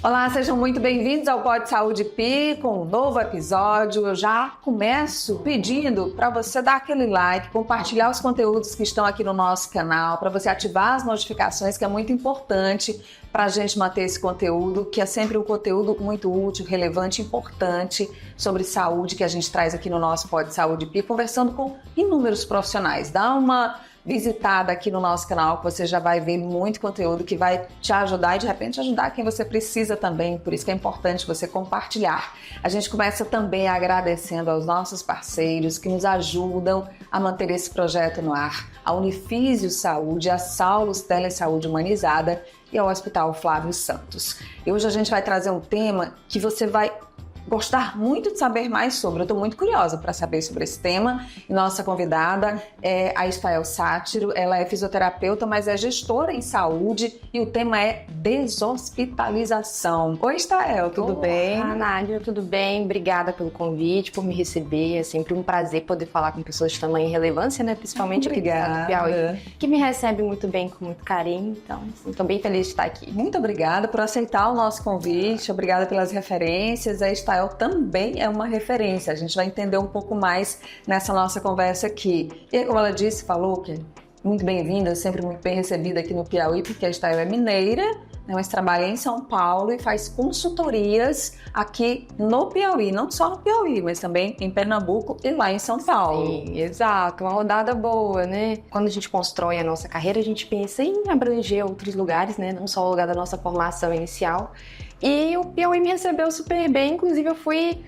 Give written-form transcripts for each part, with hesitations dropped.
Olá, sejam muito bem-vindos ao Pod Saúde Pi com um novo episódio. Eu já começo pedindo para você dar aquele like, compartilhar os conteúdos que estão aqui no nosso canal, para você ativar as notificações, que é muito importante para a gente manter esse conteúdo, que é sempre um conteúdo muito útil, relevante, importante sobre saúde que a gente traz aqui no nosso Pod Saúde Pi, conversando com inúmeros profissionais. Dá uma visitada aqui no nosso canal, que você já vai ver muito conteúdo que vai te ajudar e de repente ajudar quem você precisa também, por isso que é importante você compartilhar. A gente começa também agradecendo aos nossos parceiros que nos ajudam a manter esse projeto no ar, a Unifísio Saúde, a Saulus Telesaúde Humanizada e ao Hospital Flávio Santos. E hoje a gente vai trazer um tema que você vai gostar muito de saber mais sobre. Eu estou muito curiosa para saber sobre esse tema. E nossa convidada é a Estael Sátiro. Ela é fisioterapeuta, mas é gestora em saúde e o tema é deshospitalização. Oi, Estael, tudo bem? Olá, Nádia, tudo bem? Obrigada pelo convite, por me receber. É sempre um prazer poder falar com pessoas de tamanha relevância, né? Principalmente aqui do Piauí, que me recebe muito bem, com muito carinho. Então, estou bem feliz de estar aqui. Muito obrigada por aceitar o nosso convite. Obrigada pelas referências. A Estael também é uma referência. A gente vai entender um pouco mais nessa nossa conversa aqui. E como ela disse, falou que é muito bem-vinda, sempre muito bem recebida aqui no Piauí, porque a Estael é mineira, né, mas trabalha em São Paulo e faz consultorias aqui no Piauí, não só no Piauí, mas também em Pernambuco e lá em São Paulo. Sim, exato, uma rodada boa, né? Quando a gente constrói a nossa carreira, a gente pensa em abranger outros lugares, né? Não só o lugar da nossa formação inicial. E o Piauí me recebeu super bem, inclusive eu fui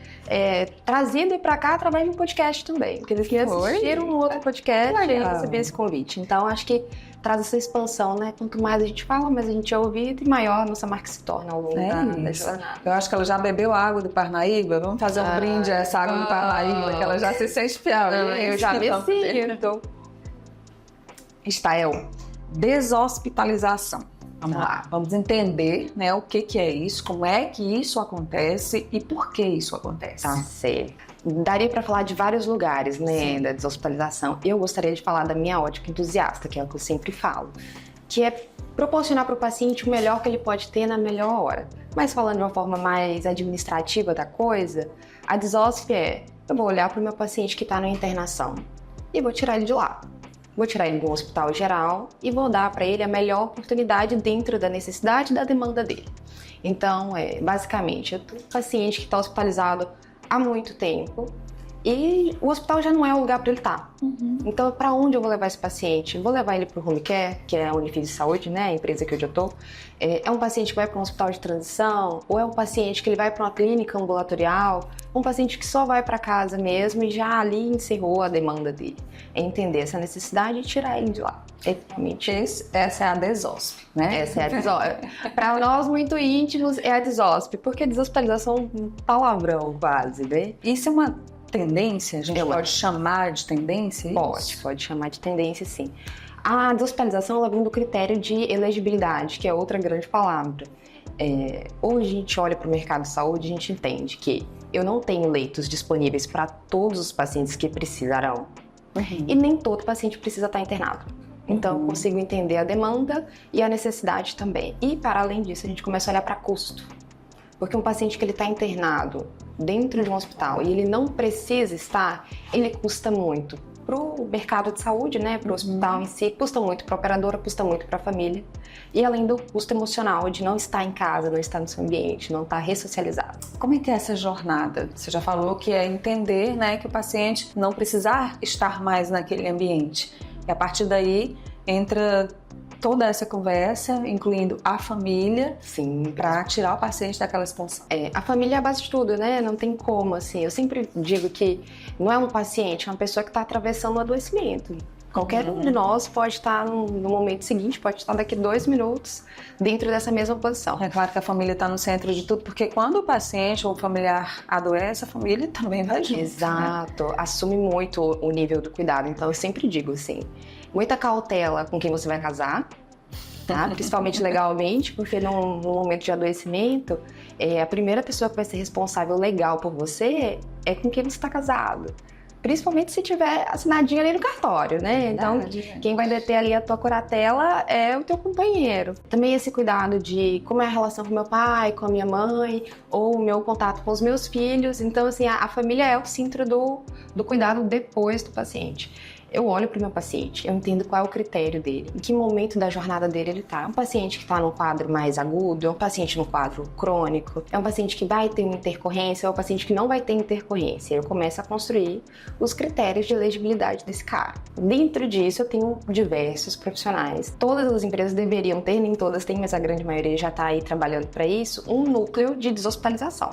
trazida para cá através de um podcast também, porque eles assistiram um outro podcast e recebi esse convite. Então acho que traz essa expansão, né? Quanto mais a gente fala, mais a gente é ouvido e maior a nossa marca se torna ao longo da jornada. Eu acho que ela já bebeu água do Parnaíba. Vamos fazer um brinde a essa água do Parnaíba, que ela já se sente Piauí. Eu já me sinto. Estael, deshospitalização. Vamos lá, vamos entender, né, o que é isso, como é que isso acontece e por que isso acontece. Tá certo. Daria para falar de vários lugares, né, sim, da deshospitalização. Eu gostaria de falar da minha ótica entusiasta, que é o que eu sempre falo, que é proporcionar para o paciente o melhor que ele pode ter na melhor hora. Mas falando de uma forma mais administrativa da coisa, a desosp eu vou olhar para o meu paciente que está na internação e vou tirar ele de lá. Vou tirar ele de um hospital geral e vou dar para ele a melhor oportunidade dentro da necessidade e da demanda dele. Então, basicamente, eu tenho um paciente que está hospitalizado há muito tempo e o hospital já não é o lugar para ele estar. Então, para onde eu vou levar esse paciente? Vou levar ele para o Home Care, que é a Unifísio Saúde, né, a empresa que eu já estou. É um paciente que vai para um hospital de transição? Ou é um paciente que ele vai para uma clínica ambulatorial? Um paciente que só vai para casa mesmo e já ali encerrou a demanda dele? É entender essa necessidade e tirar ele de lá. Essa é a desosp, né? Essa é a desosp. Para nós muito íntimos é a desosp, porque a deshospitalização é um palavrão quase, né? Isso é uma tendência? A gente pode chamar de tendência? Pode chamar de tendência, sim. A deshospitalização ela vem do critério de elegibilidade, que é outra grande palavra. Hoje a gente olha para o mercado de saúde e a gente entende que eu não tenho leitos disponíveis para todos os pacientes que precisarão. E nem todo paciente precisa estar internado. Então, eu consigo entender a demanda e a necessidade também. E, para além disso, a gente começa a olhar para custo. Porque um paciente que ele está internado dentro de um hospital e ele não precisa estar, ele custa muito para o mercado de saúde, né? Para o hospital em si, custa muito para a operadora, custa muito para a família. E além do custo emocional de não estar em casa, não estar no seu ambiente, não estar ressocializado. Como é que é essa jornada? Você já falou que é entender, né, que o paciente não precisar estar mais naquele ambiente. E a partir daí entra toda essa conversa, incluindo a família, para tirar o paciente daquela expansão. A família é a base de tudo, né? Não tem como, assim. Eu sempre digo que não é um paciente, é uma pessoa que está atravessando um adoecimento. Qualquer um de nós pode estar no momento seguinte, pode estar daqui 2 minutos dentro dessa mesma posição. É claro que a família está no centro de tudo, porque quando o paciente ou o familiar adoece, a família também vai junto. Exato, né? Assume muito o nível do cuidado. Então eu sempre digo assim, muita cautela com quem você vai casar, tá? Principalmente legalmente, porque no momento de adoecimento, a primeira pessoa que vai ser responsável legal por você é com quem você está casado. principalmente se tiver assinadinho ali no cartório, né? Então, quem vai deter ali a tua curatela é o teu companheiro. Também esse cuidado de como é a relação com meu pai, com a minha mãe, ou o meu contato com os meus filhos. Então, assim, a família é o centro do cuidado depois do paciente. Eu olho para o meu paciente, eu entendo qual é o critério dele, em que momento da jornada dele ele está. É um paciente que está no quadro mais agudo, é um paciente no quadro crônico, é um paciente que vai ter uma intercorrência, é um paciente que não vai ter intercorrência. Eu começo a construir os critérios de elegibilidade desse cara. Dentro disso, eu tenho diversos profissionais. Todas as empresas deveriam ter, nem todas têm, mas a grande maioria já está aí trabalhando para isso, um núcleo de deshospitalização,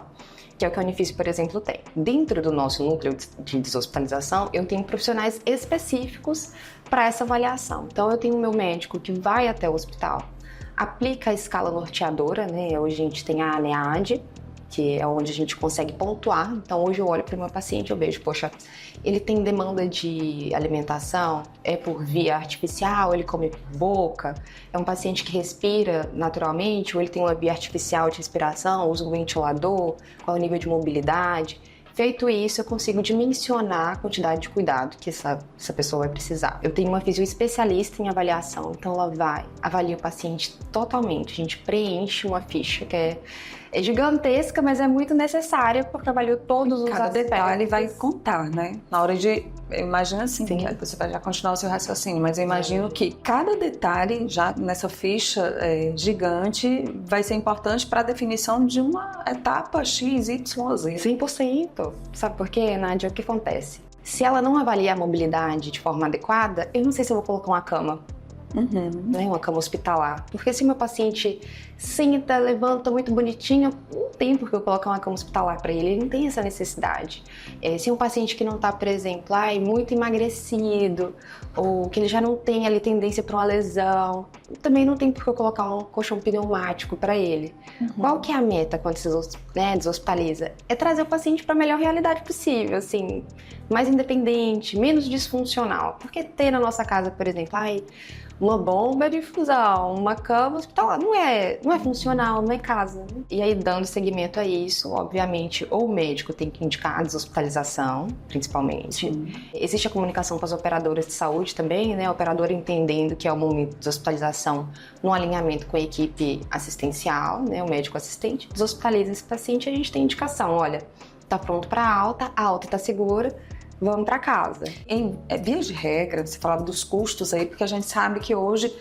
que é o que a Unifisc, por exemplo, tem. Dentro do nosso núcleo de deshospitalização, eu tenho profissionais específicos para essa avaliação. Então, eu tenho o meu médico que vai até o hospital, aplica a escala norteadora, né? Hoje a gente tem a ANEAD, que é onde a gente consegue pontuar. Então, hoje eu olho para o meu paciente e eu vejo, poxa, ele tem demanda de alimentação, é por via artificial, ele come por boca, é um paciente que respira naturalmente, ou ele tem uma via artificial de respiração, usa um ventilador, qual é o nível de mobilidade. Feito isso, eu consigo dimensionar a quantidade de cuidado que essa pessoa vai precisar. Eu tenho uma fisioespecialista em avaliação, então ela avalia o paciente totalmente. A gente preenche uma ficha que é gigantesca, mas é muito necessária porque avaliou todos os Cada aspectos. detalhe vai contar, né? Na hora de... Eu imagino assim, que você vai já continuar o seu raciocínio, mas eu imagino que cada detalhe já nessa ficha gigante vai ser importante para a definição de uma etapa X, Y, Z. 100%. Sabe por quê, Nádia? O que acontece? Se ela não avaliar a mobilidade de forma adequada, eu não sei se eu vou colocar uma cama. Né, uma cama hospitalar. Porque se o meu paciente senta, levanta muito bonitinho, não tem por que eu colocar uma cama hospitalar para ele não tem essa necessidade. Se é um paciente que não está, por exemplo, muito emagrecido, ou que ele já não tem ali tendência para uma lesão, também não tem por que eu colocar um colchão pneumático para ele. Qual que é a meta quando se deshospitaliza? É trazer o paciente para a melhor realidade possível, assim, mais independente, menos disfuncional. Porque ter na nossa casa, por exemplo, uma bomba de infusão, uma cama hospitalar, não é funcional, não é casa. E aí, dando seguimento a isso, obviamente, ou o médico tem que indicar a deshospitalização, principalmente. Existe a comunicação com as operadoras de saúde também, né? A operadora entendendo que é o momento de deshospitalização no alinhamento com a equipe assistencial, né? O médico assistente deshospitaliza esse paciente e a gente tem indicação, olha, tá pronto para a alta tá segura, vamos para casa. Em via de regra, você falava dos custos aí, porque a gente sabe que hoje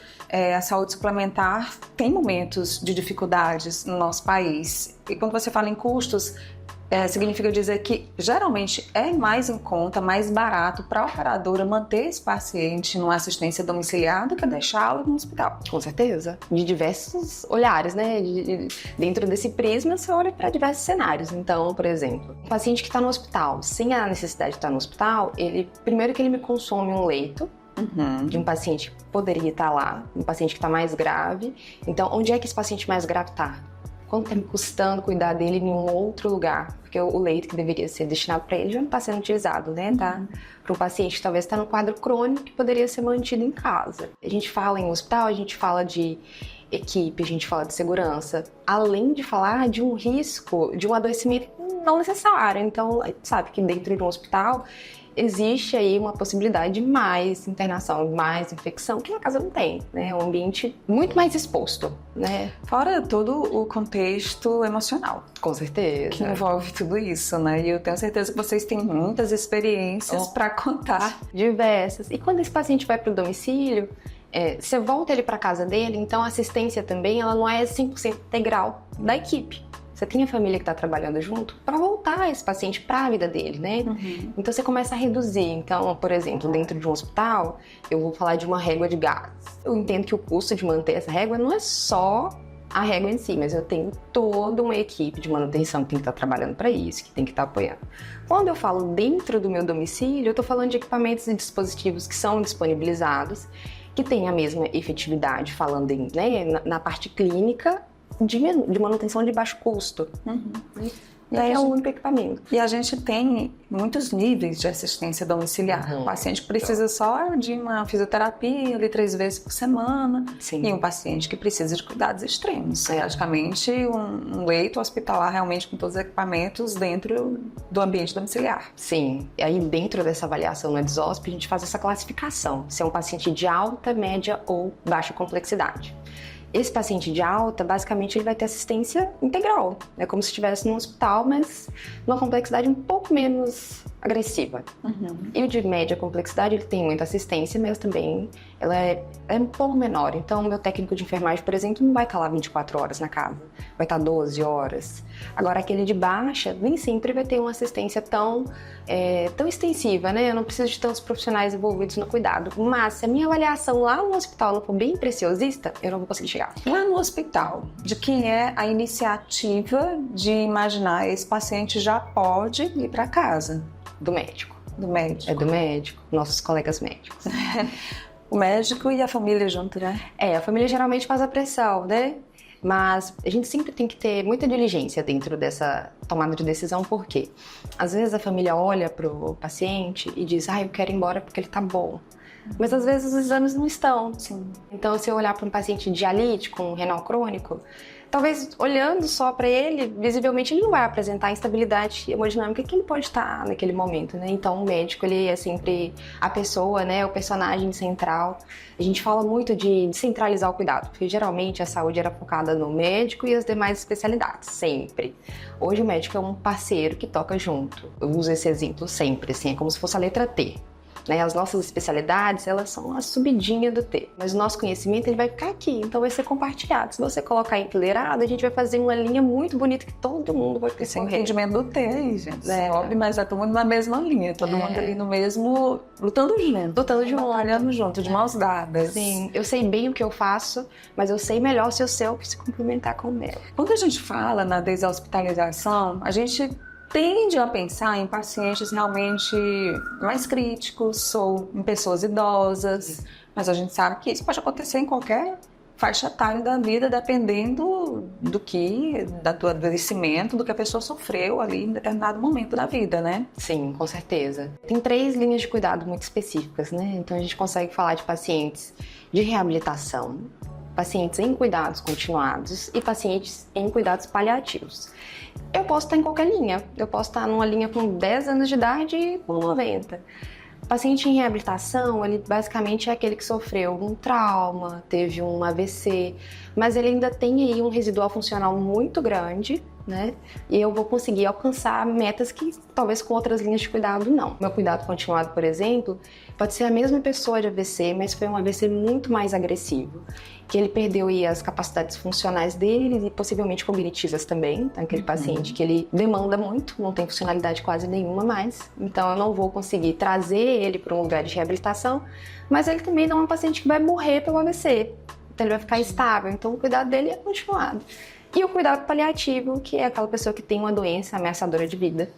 a saúde suplementar tem momentos de dificuldades no nosso país. E quando você fala em custos, significa dizer que geralmente é mais em conta, mais barato para a operadora manter esse paciente numa assistência domiciliar do que deixá-lo no hospital. Com certeza. De diversos olhares, né? Dentro desse prisma, você olha para diversos cenários. Então, por exemplo, um paciente que está no hospital, sem a necessidade de estar no hospital, primeiro que ele me consome um leito, de um paciente que poderia estar lá, um paciente que está mais grave. Então, onde é que esse paciente mais grave está? Quanto está me custando cuidar dele em um outro lugar? Porque o leito que deveria ser destinado para ele já não está sendo utilizado, né? Tá? Para um paciente que talvez está no quadro crônico que poderia ser mantido em casa. A gente fala em hospital, a gente fala de equipe, a gente fala de segurança, além de falar de um risco, de um adoecimento não necessário. Então, sabe que dentro de um hospital existe aí uma possibilidade de mais internação, mais infecção, que na casa não tem, né? É um ambiente muito mais exposto, né? Fora todo o contexto emocional. Com certeza. Que envolve tudo isso, né? E eu tenho certeza que vocês têm muitas experiências para contar. Diversas. E quando esse paciente vai para o domicílio, você volta ele para casa dele, então a assistência também ela não é 100% integral da equipe. Você tem a família que está trabalhando junto para voltar esse paciente para a vida dele, né? Então você começa a reduzir. Então, por exemplo, dentro de um hospital, eu vou falar de uma régua de gás. Eu entendo que o custo de manter essa régua não é só a régua em si, mas eu tenho toda uma equipe de manutenção que tem que estar trabalhando para isso, que tem que estar apoiando. Quando eu falo dentro do meu domicílio, eu estou falando de equipamentos e dispositivos que são disponibilizados, que têm a mesma efetividade, falando na parte clínica, de manutenção de baixo custo. E aí é o único equipamento. E a gente tem muitos níveis de assistência domiciliar. O paciente precisa só de uma fisioterapia ali 3 vezes por semana. Sim. E um paciente que precisa de cuidados extremos. Praticamente um leito hospitalar realmente com todos os equipamentos dentro do ambiente domiciliar. Sim. E aí dentro dessa avaliação no EDSOSP a gente faz essa classificação. Se é um paciente de alta, média ou baixa complexidade. Esse paciente de alta, basicamente, ele vai ter assistência integral. É como se estivesse num hospital, mas numa complexidade um pouco menos agressiva. E o de média complexidade, ele tem muita assistência, mas também ela é um pouco menor. Então, o meu técnico de enfermagem, por exemplo, não vai estar lá 24 horas na casa. Vai estar 12 horas. Agora, aquele de baixa, nem sempre vai ter uma assistência tão extensiva, né? Eu não preciso de tantos profissionais envolvidos no cuidado. Mas, se a minha avaliação lá no hospital não for bem preciosista, eu não vou conseguir chegar. Lá no hospital, de quem é a iniciativa de imaginar esse paciente já pode ir para casa? Do médico. Do médico. É do médico, nossos colegas médicos. O médico e a família junto, né? A família geralmente faz a pressão, né? Mas a gente sempre tem que ter muita diligência dentro dessa tomada de decisão, porque às vezes a família olha pro paciente e diz, eu quero ir embora porque ele tá bom. Mas às vezes os exames não estão. Sim. Então, se eu olhar para um paciente dialítico, com renal crônico, talvez olhando só para ele, visivelmente ele não vai apresentar a instabilidade hemodinâmica que ele pode estar naquele momento, né? Então, o médico, ele é sempre a pessoa, né? O personagem central. A gente fala muito de centralizar o cuidado, porque geralmente a saúde era focada no médico e as demais especialidades, sempre. Hoje o médico é um parceiro que toca junto. Eu uso esse exemplo sempre, assim, é como se fosse a letra T. As nossas especialidades, elas são a subidinha do T. Mas o nosso conhecimento, ele vai ficar aqui, então vai ser compartilhado. Se você colocar enfileirado, a gente vai fazer uma linha muito bonita que todo mundo vai percorrer. Esse entendimento do T aí, gente. Óbvio, mas é todo mundo na mesma linha, todo mundo ali no mesmo... lutando junto. Trabalhando junto, de mãos dadas. Sim, eu sei bem o que eu faço, mas eu sei melhor se o seu se complementar com o meu. Quando a gente fala na deshospitalização, a gente tende a pensar em pacientes realmente mais críticos ou em pessoas idosas, mas a gente sabe que isso pode acontecer em qualquer faixa etária da vida, dependendo do adoecimento, do que a pessoa sofreu ali em determinado momento da vida, né? Sim, com certeza. Tem 3 linhas de cuidado muito específicas, né? Então a gente consegue falar de pacientes de reabilitação, pacientes em cuidados continuados e pacientes em cuidados paliativos. Eu posso estar em qualquer linha. Eu posso estar numa linha com 10 anos de idade e com 90. O paciente em reabilitação, ele basicamente é aquele que sofreu um trauma, teve um AVC, mas ele ainda tem aí um residual funcional muito grande, né? E eu vou conseguir alcançar metas que talvez com outras linhas de cuidado não. Meu cuidado continuado, por exemplo, pode ser a mesma pessoa de AVC, mas foi um AVC muito mais agressivo, que ele perdeu aí as capacidades funcionais dele e possivelmente cognitivas também. Então, aquele paciente que ele demanda muito, não tem funcionalidade quase nenhuma mais. Então, eu não vou conseguir trazer ele para um lugar de reabilitação, mas ele também não é um paciente que vai morrer pelo AVC. Então, ele vai ficar estável. Então, o cuidado dele é continuado. E o cuidado paliativo, que é aquela pessoa que tem uma doença ameaçadora de vida.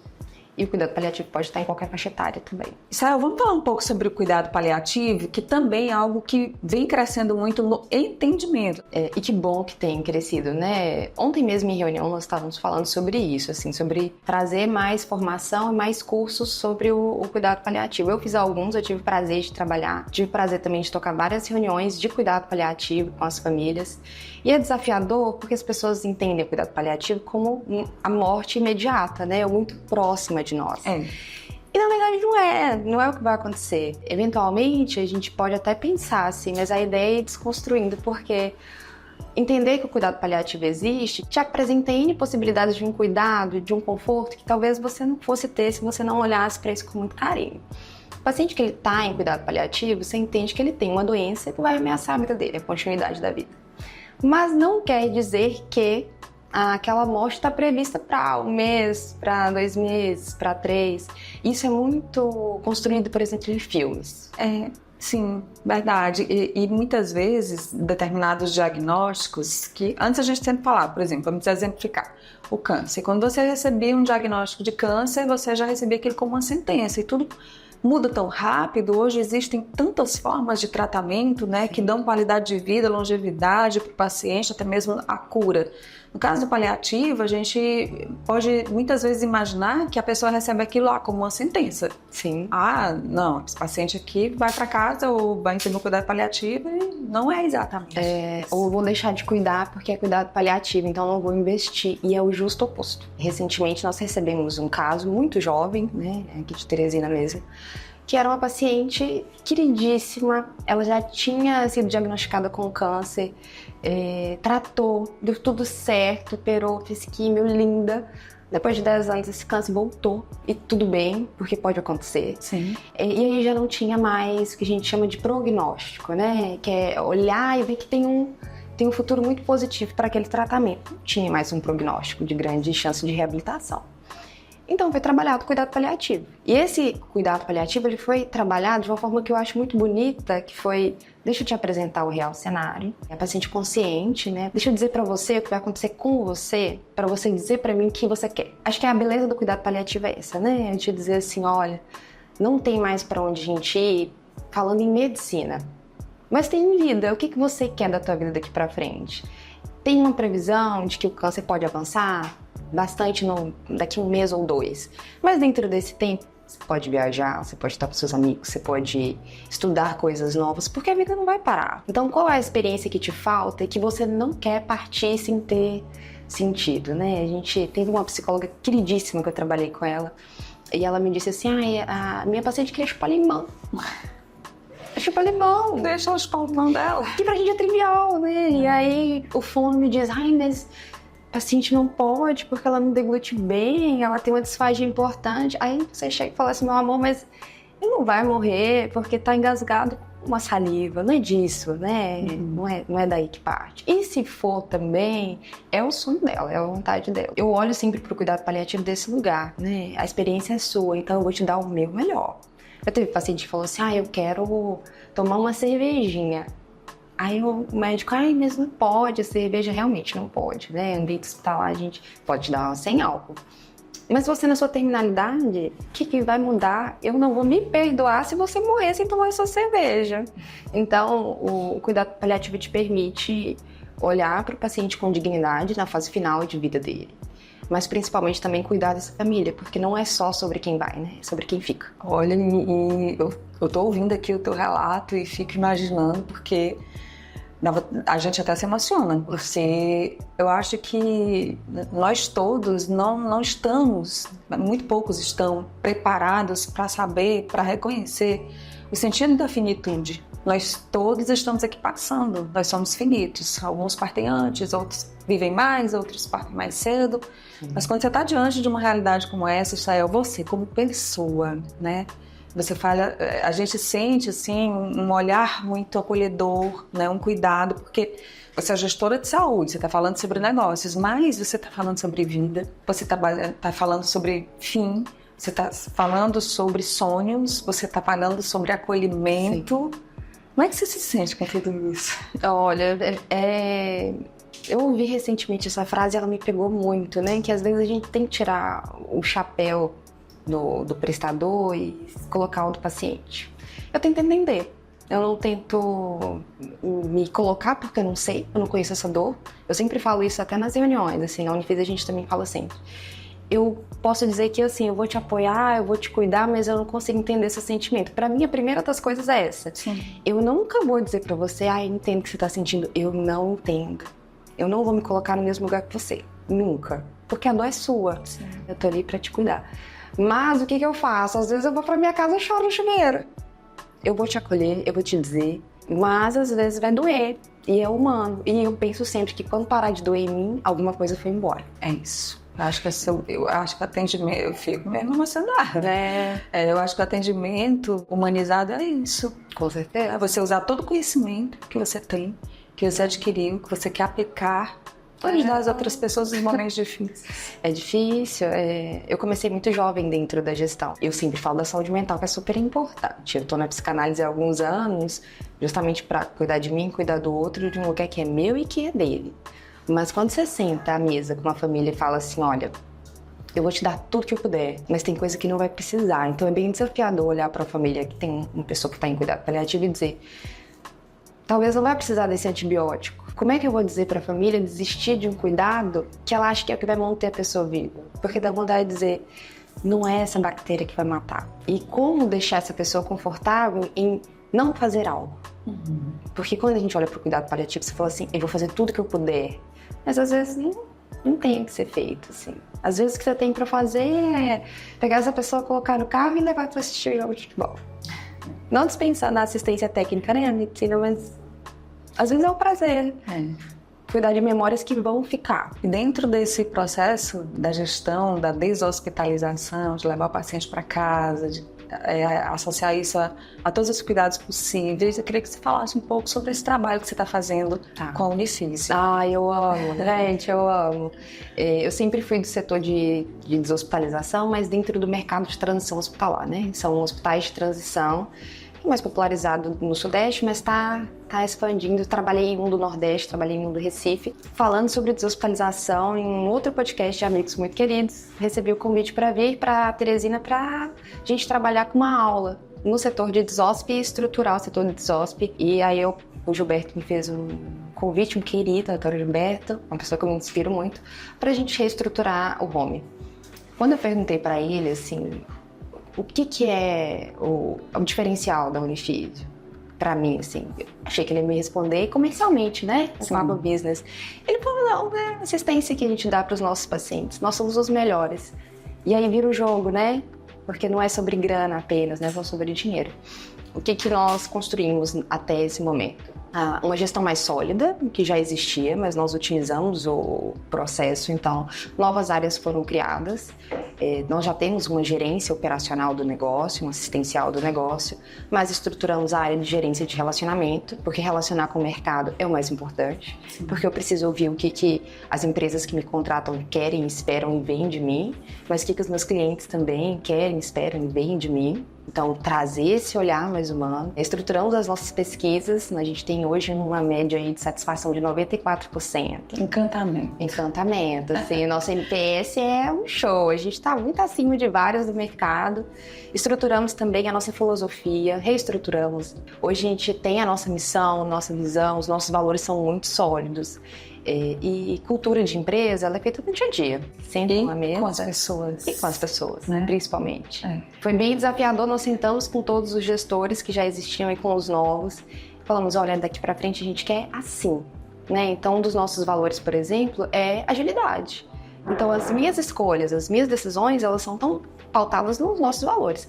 E o cuidado paliativo pode estar em qualquer faixa etária também. Israel, vamos falar um pouco sobre o cuidado paliativo, que também é algo que vem crescendo muito no entendimento. E que bom que tem crescido, né? Ontem mesmo em reunião nós estávamos falando sobre isso, assim, sobre trazer mais formação e mais cursos sobre o cuidado paliativo. Eu fiz alguns, eu tive prazer de trabalhar, tive prazer também de tocar várias reuniões de cuidado paliativo com as famílias. E é desafiador porque as pessoas entendem o cuidado paliativo como a morte imediata, né? Muito próxima de nós. E na verdade não é o que vai acontecer. Eventualmente a gente pode até pensar assim, mas a ideia é ir desconstruindo, porque entender que o cuidado paliativo existe te apresenta N possibilidades de um cuidado, de um conforto que talvez você não fosse ter se você não olhasse para isso com muito carinho. O paciente que ele está em cuidado paliativo, você entende que ele tem uma doença que vai ameaçar a vida dele, a continuidade da vida. Mas não quer dizer que aquela morte está prevista para 1 mês, para 2 meses, para 3. Isso é muito construído, por exemplo, em filmes. Sim, verdade. E muitas vezes, determinados diagnósticos, que antes a gente sempre falava, por exemplo, vamos exemplificar, o câncer. Quando você recebia um diagnóstico de câncer, você já recebia aquilo como uma sentença e tudo muda tão rápido. Hoje existem tantas formas de tratamento, né, que dão qualidade de vida, longevidade para o paciente, até mesmo a cura. No caso do paliativo, a gente pode muitas vezes imaginar que a pessoa recebe aquilo como uma sentença. Sim. Não, esse paciente aqui vai para casa ou vai ter um cuidado paliativo e não é exatamente. Ou vou deixar de cuidar porque é cuidado paliativo, então não vou investir. E é o justo oposto. Recentemente nós recebemos um caso muito jovem, né, aqui de Teresina mesmo, que era uma paciente queridíssima, ela já tinha sido diagnosticada com câncer, tratou, deu tudo certo, operou, fez químio, linda. Depois de 10 anos esse câncer voltou e tudo bem, porque pode acontecer. Sim. E aí já não tinha mais o que a gente chama de prognóstico, né? Que é olhar e ver que tem um futuro muito positivo para aquele tratamento. Não tinha mais um prognóstico de grande chance de reabilitação. Então foi trabalhado o cuidado paliativo. E esse cuidado paliativo ele foi trabalhado de uma forma que eu acho muito bonita, que foi, deixa eu te apresentar o real cenário. É a paciente consciente, né? Deixa eu dizer pra você o que vai acontecer com você, pra você dizer pra mim o que você quer. Acho que a beleza do cuidado paliativo é essa, né? É te dizer assim, olha, não tem mais pra onde a gente ir falando em medicina. Mas tem vida, o que você quer da tua vida daqui pra frente? Tem uma previsão de que o câncer pode avançar bastante daqui a 1 mês ou 2. Mas dentro desse tempo, você pode viajar, você pode estar com seus amigos, você pode estudar coisas novas, porque a vida não vai parar. Então, qual é a experiência que te falta e que você não quer partir sem ter sentido, né? A gente teve uma psicóloga queridíssima que eu trabalhei com ela, e ela me disse assim, a minha paciente queria chupar limão. Chupar limão. Deixa ela chupar o limão dela. Que pra gente é trivial, né? E aí o fono me diz, mas a paciente não pode porque ela não deglute bem, ela tem uma disfagia importante. Aí você chega e fala assim, meu amor, mas ele não vai morrer porque tá engasgado com uma saliva. Não é disso, né? Não é daí que parte. E se for também, é o sonho dela, é a vontade dela. Eu olho sempre pro cuidado paliativo desse lugar, né? A experiência é sua, então eu vou te dar o meu melhor. Eu teve paciente que falou assim, eu quero tomar uma cervejinha. Aí o médico, mas não pode, a cerveja realmente não pode, né? Ambiente hospitalar a gente pode dar uma sem álcool. Mas você na sua terminalidade, o que vai mudar? Eu não vou me perdoar se você morrer sem tomar sua cerveja. Então, o cuidado paliativo te permite olhar para o paciente com dignidade na fase final de vida dele. Mas principalmente também cuidar dessa família, porque não é só sobre quem vai, né? É sobre quem fica. Olha, eu tô ouvindo aqui o teu relato e fico imaginando, porque a gente até se emociona. Eu acho que nós todos não estamos, muito poucos estão preparados para saber, para reconhecer o sentido da finitude. Nós todos estamos aqui passando, nós somos finitos. Alguns partem antes, outros vivem mais, outros partem mais cedo. Mas quando você está diante de uma realidade como essa, Israel, você como pessoa, né? Você fala, a gente sente assim um olhar muito acolhedor, né? Um cuidado, porque você é gestora de saúde, você está falando sobre negócios, mas você está falando sobre vida, você está falando sobre fim, você está falando sobre sonhos, você está falando sobre acolhimento. Sim. Como é que você se sente com tudo isso? Olha, eu ouvi recentemente essa frase, ela me pegou muito, né? Que às vezes a gente tem que tirar o chapéu do prestador e colocar o do paciente. Eu tento entender. Eu não tento me colocar porque eu não sei, eu não conheço essa dor. Eu sempre falo isso até nas reuniões, assim, na Unifis a gente também fala sempre. Eu posso dizer que, assim, eu vou te apoiar, eu vou te cuidar, mas eu não consigo entender esse sentimento. Pra mim, a primeira das coisas é essa. Sim. Eu nunca vou dizer pra você, eu entendo o que você tá sentindo. Eu não entendo. Eu não vou me colocar no mesmo lugar que você. Nunca. Porque a dor é sua. Sim. Eu tô ali pra te cuidar. Mas o que eu faço? Às vezes eu vou pra minha casa e choro no chuveiro. Eu vou te acolher, eu vou te dizer, mas às vezes vai doer. E é humano. E eu penso sempre que quando parar de doer em mim, alguma coisa foi embora. É isso. Eu acho que atendimento, eu fico mesmo emocionada. Eu acho que o atendimento humanizado é isso. Com certeza. É você usar todo o conhecimento que você tem, que você adquiriu, que você quer aplicar para ajudar as outras pessoas nos momentos difíceis. É difícil. Eu comecei muito jovem dentro da gestão. Eu sempre falo da saúde mental, que é super importante. Eu tô na psicanálise há alguns anos, justamente para cuidar de mim, cuidar do outro, de um lugar que é meu e que é dele. Mas quando você senta à mesa com uma família e fala assim, olha, eu vou te dar tudo que eu puder, mas tem coisa que não vai precisar. Então é bem desafiador olhar para a família que tem uma pessoa que está em cuidado paliativo e dizer, talvez não vai precisar desse antibiótico. Como é que eu vou dizer para a família desistir de um cuidado que ela acha que é o que vai manter a pessoa viva? Porque dá vontade de dizer, não é essa bactéria que vai matar. E como deixar essa pessoa confortável em não fazer algo? Porque quando a gente olha para o cuidado paliativo, você fala assim, eu vou fazer tudo que eu puder. Mas às vezes não tem que ser feito, assim. Às vezes o que você tem para fazer é pegar essa pessoa, colocar no carro e levar para assistir jogo de futebol. Não dispensar na assistência técnica, né, medicina, mas às vezes é um prazer. Cuidar de memórias que vão ficar. E dentro desse processo da gestão, da deshospitalização, de levar o paciente para casa, de associar isso a todos os cuidados possíveis, eu queria que você falasse um pouco sobre esse trabalho que você está fazendo com a Unifício. Eu amo, gente, eu amo. Eu sempre fui do setor de deshospitalização, mas dentro do mercado de transição hospitalar, né? São hospitais de transição, mais popularizado no Sudeste, mas tá expandindo. Trabalhei em um do Nordeste, trabalhei em um do Recife, falando sobre deshospitalização em um outro podcast de amigos muito queridos. Recebi o convite para vir para Teresina para a gente trabalhar com uma aula no setor de desosp e estruturar o setor de desosp. E aí o Gilberto me fez um convite, um querido, doutor Gilberto, uma pessoa que eu me inspiro muito, para a gente reestruturar o home. Quando eu perguntei para ele, assim, o que é o diferencial da Unifício? Pra mim, assim, achei que ele ia me responder comercialmente, né? No business. Ele falou, não, é a assistência que a gente dá para os nossos pacientes. Nós somos os melhores. E aí vira o jogo, né? Porque não é sobre grana apenas, né? É sobre dinheiro. O que nós construímos até esse momento? Uma gestão mais sólida, que já existia, mas nós utilizamos o processo, então novas áreas foram criadas. Nós já temos uma gerência operacional do negócio, um assistencial do negócio, mas estruturamos a área de gerência de relacionamento, porque relacionar com o mercado é o mais importante, porque eu preciso ouvir o que as empresas que me contratam querem, esperam e veem de mim, mas o que os meus clientes também querem, esperam e veem de mim. Então, trazer esse olhar mais humano. Estruturamos as nossas pesquisas, a gente tem hoje uma média aí de satisfação de 94%. Encantamento, assim, nosso NPS é um show, a gente está muito acima de vários do mercado. Estruturamos também a nossa filosofia, reestruturamos. Hoje a gente tem a nossa missão, nossa visão, os nossos valores são muito sólidos. E cultura de empresa, ela é feita no dia a dia. Sempre na mesa. Com as pessoas. E com as pessoas, né? Principalmente. Foi bem desafiador, nós sentamos com todos os gestores que já existiam e com os novos. Falamos, olha, daqui para frente a gente quer assim, né? Então, um dos nossos valores, por exemplo, é agilidade. Então, as minhas escolhas, as minhas decisões, elas são tão pautadas nos nossos valores.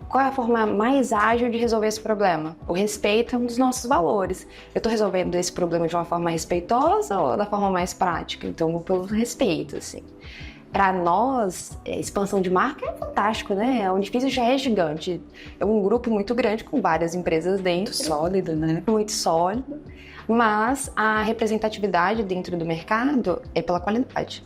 Qual é a forma mais ágil de resolver esse problema? O respeito é um dos nossos valores. Eu estou resolvendo esse problema de uma forma respeitosa ou da forma mais prática? Então, pelo respeito, assim. Para nós, expansão de marca é fantástico, né? A Unifício já é gigante. É um grupo muito grande com várias empresas dentro. Muito sólido, né? Muito sólido. Mas a representatividade dentro do mercado é pela qualidade.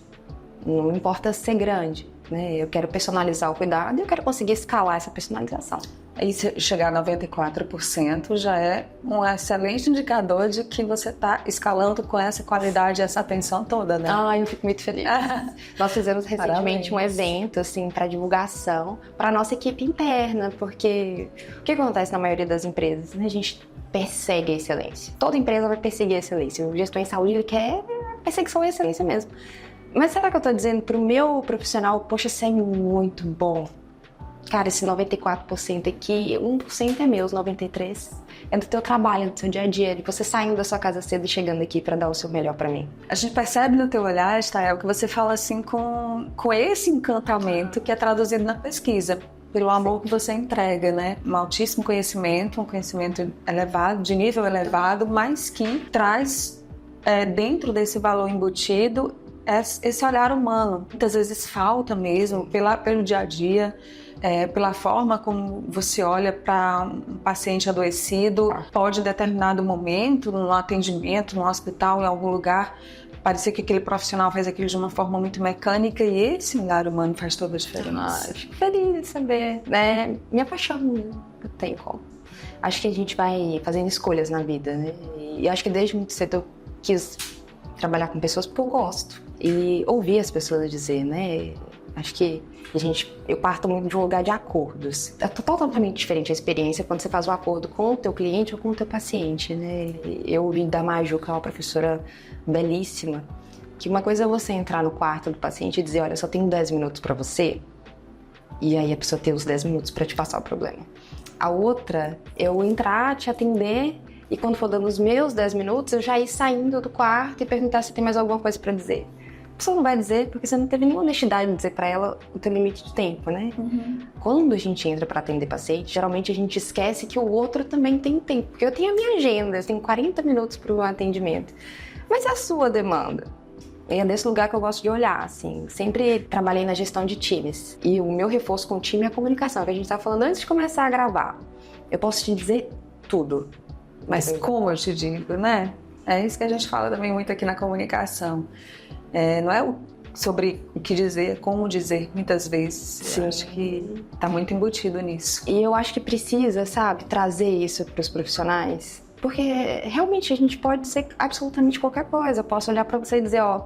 Não importa ser grande. Eu quero personalizar o cuidado e eu quero conseguir escalar essa personalização. Aí chegar a 94% já é um excelente indicador de que você está escalando com essa qualidade, essa atenção toda, né? Eu fico muito feliz. Nós fizemos recentemente um evento assim, para divulgação para a nossa equipe interna, porque o que acontece na maioria das empresas? A gente persegue a excelência. Toda empresa vai perseguir a excelência. O gestor em saúde ele quer perseguição e excelência mesmo. Mas será que eu tô dizendo pro meu profissional, poxa, isso é muito bom? Cara, esse 94% aqui, 1% é meu, os 93% é do teu trabalho, do seu dia a dia, de você saindo da sua casa cedo e chegando aqui para dar o seu melhor para mim. A gente percebe no teu olhar, Estael, que você fala assim com esse encantamento que é traduzido na pesquisa, pelo amor que você entrega, né? Um altíssimo conhecimento, um conhecimento elevado, de nível elevado, mas que traz dentro desse valor embutido esse olhar humano. Muitas vezes falta mesmo, pelo dia a dia, pela forma como você olha para um paciente adoecido. Pode, em determinado momento, no atendimento, no hospital, em algum lugar, parecer que aquele profissional faz aquilo de uma forma muito mecânica e esse olhar humano faz toda a diferença. Eu fico feliz de saber, né? Minha paixão, não tem como. Acho que a gente vai fazendo escolhas na vida, né? E acho que desde muito cedo eu quis trabalhar com pessoas porque eu gosto. E ouvir as pessoas dizer, né? Acho que eu parto muito de um lugar de acordos. É totalmente diferente a experiência quando você faz um acordo com o teu cliente ou com o teu paciente, né? Eu ouvi da Maju, que é uma professora belíssima, que uma coisa é você entrar no quarto do paciente e dizer, olha, só tenho 10 minutos para você, e aí a pessoa ter os 10 minutos para te passar o problema. A outra é eu entrar, te atender, e quando for dando os meus 10 minutos, eu já ir saindo do quarto e perguntar se tem mais alguma coisa para dizer. A pessoa não vai dizer porque você não teve nenhuma honestidade de dizer para ela o teu limite de tempo, né? Quando a gente entra para atender paciente, geralmente a gente esquece que o outro também tem tempo. Porque eu tenho a minha agenda, eu tenho 40 minutos para o atendimento. Mas é a sua demanda. E é desse lugar que eu gosto de olhar, assim. Sempre trabalhei na gestão de times. E o meu reforço com o time é a comunicação, que a gente estava falando antes de começar a gravar. Eu posso te dizer tudo. Mas como eu te digo, né? É isso que a gente fala também muito aqui na comunicação. Não é sobre o que dizer, é como dizer, muitas vezes. Sim. Eu acho que tá muito embutido nisso. E eu acho que precisa, sabe, trazer isso para os profissionais. Porque realmente a gente pode dizer absolutamente qualquer coisa. Eu posso olhar para você e dizer, ó,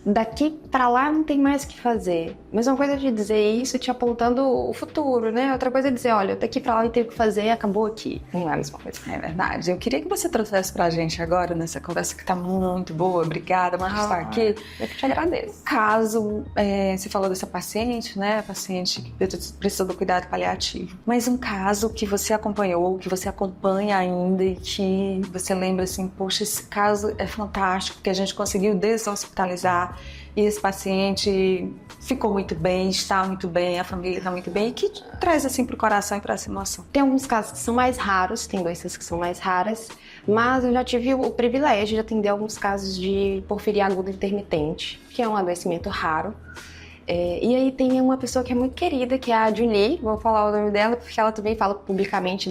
daqui para lá não tem mais o que fazer. Mesma coisa de dizer isso te apontando o futuro, né? Outra coisa é dizer, olha, daqui para lá não tem o que fazer, acabou aqui. Não é a mesma coisa. É verdade. Eu queria que você trouxesse pra gente agora, nessa conversa que tá muito boa, obrigada por estar aqui. Eu que te agradeço. Caso, você falou dessa paciente, né? Paciente que precisa do cuidado paliativo. Mas um caso que você acompanhou, que você acompanha ainda e que você lembra assim, poxa, esse caso é fantástico, porque a gente conseguiu deshospitalizar e esse paciente ficou muito bem, está muito bem, a família está muito bem, e que traz assim pro coração e para essa emoção. Tem alguns casos que são mais raros, tem doenças que são mais raras, mas eu já tive o privilégio de atender alguns casos de porfiria aguda intermitente, que é um adoecimento raro. E aí tem uma pessoa que é muito querida, que é a Julie, vou falar o nome dela, porque ela também fala publicamente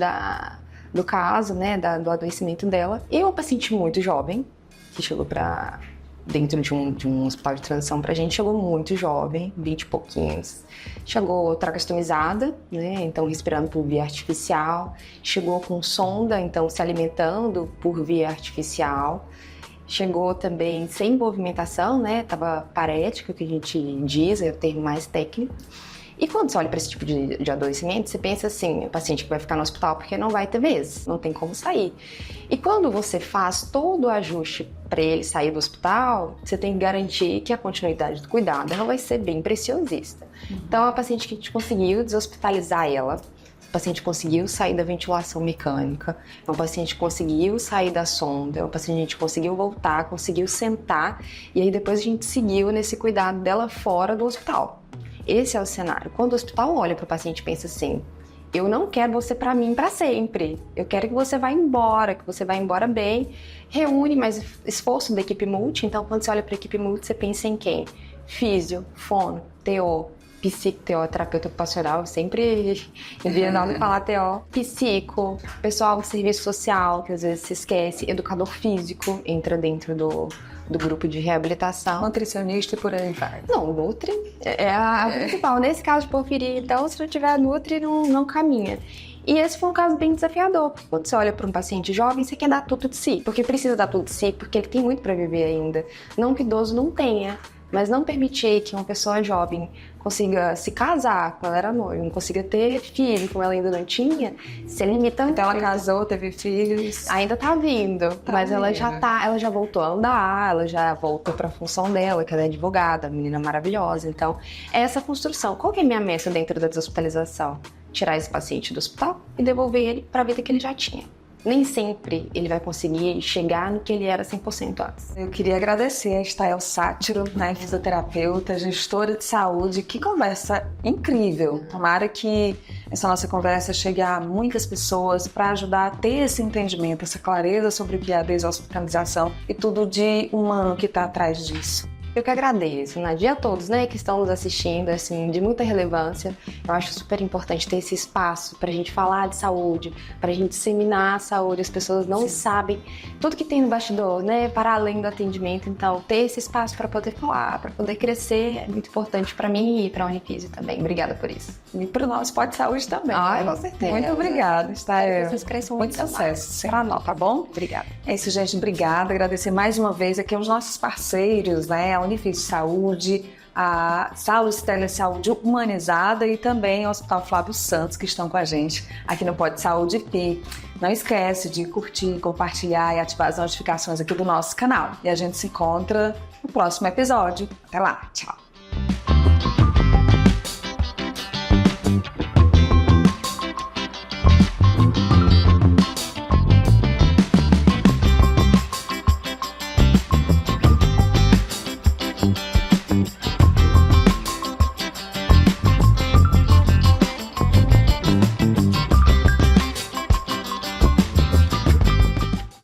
do caso, né, do adoecimento dela. E é uma paciente muito jovem, que chegou dentro de um hospital de transição pra gente, chegou muito jovem, 20 e pouquinhos. Chegou tracostomizada, né, então respirando por via artificial. Chegou com sonda, então se alimentando por via artificial. Chegou também sem movimentação, né, tava parética, que a gente diz, é o termo mais técnico. E quando você olha para esse tipo de adoecimento, você pensa assim, o paciente que vai ficar no hospital porque não vai ter vez, não tem como sair. E quando você faz todo o ajuste para ele sair do hospital, você tem que garantir que a continuidade do cuidado ela vai ser bem preciosista. Então, é uma paciente que a gente conseguiu deshospitalizar ela, o paciente conseguiu sair da ventilação mecânica, o paciente conseguiu sair da sonda, o paciente conseguiu voltar, conseguiu sentar, e aí depois a gente seguiu nesse cuidado dela fora do hospital. Esse é o cenário. Quando o hospital olha para o paciente e pensa assim, eu não quero você para mim para sempre, eu quero que você vá embora, bem, reúne mais esforço da equipe multi, então quando você olha para a equipe multi, você pensa em quem? Físio, fono, TO, psico-TO, terapeuta ocupacional, sempre enviando falar TO, psico, pessoal do serviço social, que às vezes se esquece, educador físico, entra dentro do grupo de reabilitação. Nutricionista e por aí vai. Não, Nutri é a principal. Nesse caso de porfiria, então, se não tiver Nutri, não caminha. E esse foi um caso bem desafiador, porque quando você olha para um paciente jovem, você quer dar tudo de si, porque precisa dar tudo de si, porque ele tem muito para viver ainda. Não que idoso não tenha, mas não permitir que uma pessoa jovem consiga se casar, quando ela era noiva, não consiga ter filho, como ela ainda não tinha, se limita. Então ela casou, teve filhos. Ainda tá vindo, mas ela já voltou a andar, ela já voltou pra função dela, que ela é advogada, menina maravilhosa. Então, é essa construção. Qual que é a minha meta dentro da deshospitalização? Tirar esse paciente do hospital e devolver ele para a vida que ele já tinha. Nem sempre ele vai conseguir chegar no que ele era 100% antes. Eu queria agradecer a Estael Sátiro, né, fisioterapeuta, gestora de saúde. Que conversa incrível. Tomara que essa nossa conversa chegue a muitas pessoas para ajudar a ter esse entendimento, essa clareza sobre o que é a deshospitalização e tudo de humano que está atrás disso. Eu que agradeço, Nadia, a todos, né, que estão nos assistindo, assim, de muita relevância. Eu acho super importante ter esse espaço pra gente falar de saúde, pra gente disseminar a saúde. As pessoas não sabem tudo que tem no bastidor, né, para além do atendimento. Então, ter esse espaço para poder falar, para poder crescer é muito importante para mim e para a Unifísio também. Obrigada por isso. E para o nosso Pode Saúde também. Com certeza. Muito obrigada, Estael. Vocês cresçam muito sucesso. Para nós, tá bom? Obrigada. É isso, gente. Obrigada. Agradecer mais uma vez aqui aos nossos parceiros, né? A Unifísio Saúde, a Saúde Telesaúde Humanizada e também o Hospital Flávio Santos, que estão com a gente aqui no Pod Saúde Pi. Não esquece de curtir, compartilhar e ativar as notificações aqui do nosso canal. E a gente se encontra no próximo episódio. Até lá, tchau!